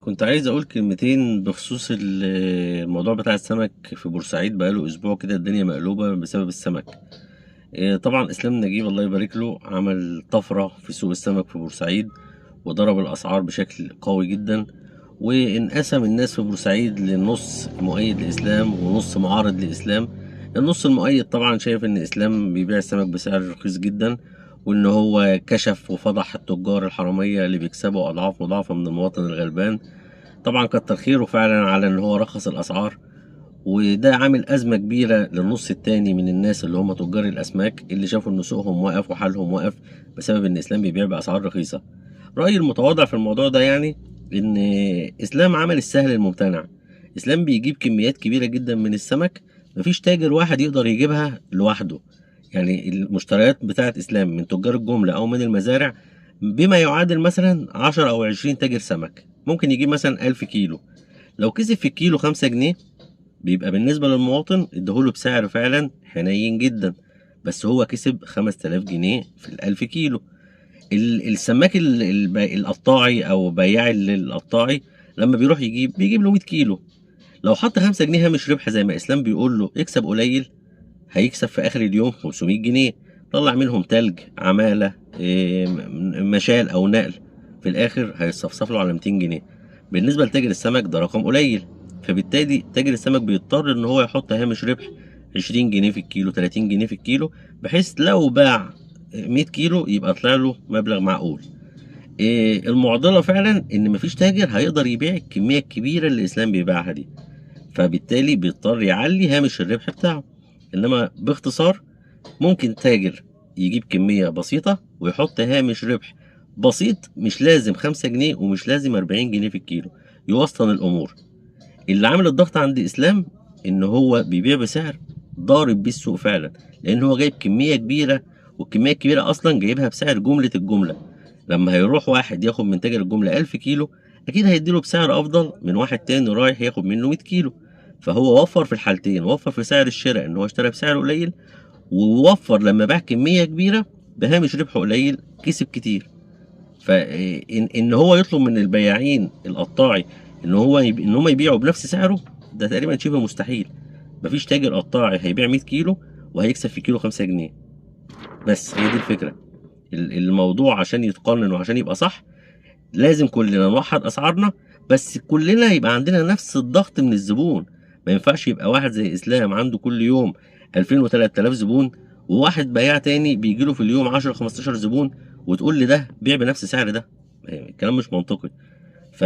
كنت عايز أقول كلمتين بخصوص الموضوع بتاع السمك في بورسعيد. بقاله أسبوع كده الدنيا مقلوبة بسبب السمك. طبعا إسلام نجيب الله يبارك له عمل طفرة في سوق السمك في بورسعيد، وضرب الأسعار بشكل قوي جدا، وانقسم الناس في بورسعيد لنص مؤيد لإسلام ونص معارض لإسلام. النص المؤيد طبعا شايف إن إسلام بيبيع السمك بسعر رخيص جدا، وإن هو كشف وفضح التجار الحرامية اللي بيكسبوا أضعاف مضاعفة من المواطن الغلبان. طبعا كتر خيره فعلا على ان هو رخص الاسعار، وده عامل ازمه كبيره للنص التاني من الناس اللي هم تجار الاسماك اللي شافوا ان سوقهم واقف وحالهم واقف بسبب ان اسلام بيبيع باسعار رخيصه. رايي المتواضع في الموضوع ده يعني ان اسلام عمل السهل الممتنع. اسلام بيجيب كميات كبيره جدا من السمك، مفيش تاجر واحد يقدر يجيبها لوحده. يعني المشتريات بتاعت اسلام من تجار الجمله او من المزارع بما يعادل مثلا 10 او 20 تاجر سمك، ممكن يجيب مثلا 1000 كيلو. لو كسب في الكيلو 5 جنيه، بيبقى بالنسبة للمواطن ادهوله بسعر فعلا حنين جدا، بس هو كسب 5000 جنيه في ال1000 كيلو. السماك القطاعي أو بياع القطاعي لما بيروح بيجيب له 100 كيلو. لو حط 5 جنيه هامش ربح زي ما إسلام بيقول له يكسب قليل، هيكسب في آخر اليوم 500 جنيه. طلع منهم تلج، عمالة، مشال أو نقل، في الآخر هيتصفصف له على 200 جنيه. بالنسبة لتاجر السمك ده رقم قليل، فبالتالي تاجر السمك بيضطر إن هو يحط هامش ربح 20 جنيه في الكيلو، 30 جنيه في الكيلو، بحيث لو باع 100 كيلو يبقى طلع له مبلغ معقول. المعضلة فعلا إن مفيش تاجر هيقدر يبيع الكمية الكبيرة اللي الإسلام بيبيعها دي، فبالتالي بيضطر يعلي هامش الربح بتاعه. انما باختصار، ممكن تاجر يجيب كمية بسيطة ويحط هامش ربح بسيط، مش لازم 5 جنيه ومش لازم 40 جنيه في الكيلو، يوسطن الامور. اللي عامل الضغط عند اسلام ان هو بيبيع بسعر ضارب بيه السوق فعلا، لان هو جايب كمية كبيرة، والكمية الكبيرة اصلا جايبها بسعر جملة الجملة. لما هيروح واحد ياخد من تاجر الجملة 1000 كيلو، اكيد هيديله بسعر افضل من واحد تاني رايح ياخد منه 100 كيلو. فهو وفر في الحالتين، وفر في سعر الشراء ان هو اشترى بسعر قليل، ووفر لما باع كمية كبيرة بهامش ربح قليل كسب كتير. فإن هو يطلب من البياعين القطاعي إن هم يبيعوا بنفس سعره، ده تقريبا شبه مستحيل. مفيش تاجر قطاعي هيبيع 100 كيلو وهيكسب في كيلو 5 جنيه. بس هي دي الفكرة. الموضوع عشان يتقنن وعشان يبقى صح، لازم كلنا نوحد أسعارنا، بس كلنا يبقى عندنا نفس الضغط من الزبون. ما ينفعش يبقى واحد زي إسلام عنده كل يوم 2000 و 3000 زبون، وواحد بياع تاني بيجيله في اليوم 10 15 زبون، وتقول لي ده بيع بنفس سعر ده. الكلام مش منطقي. ف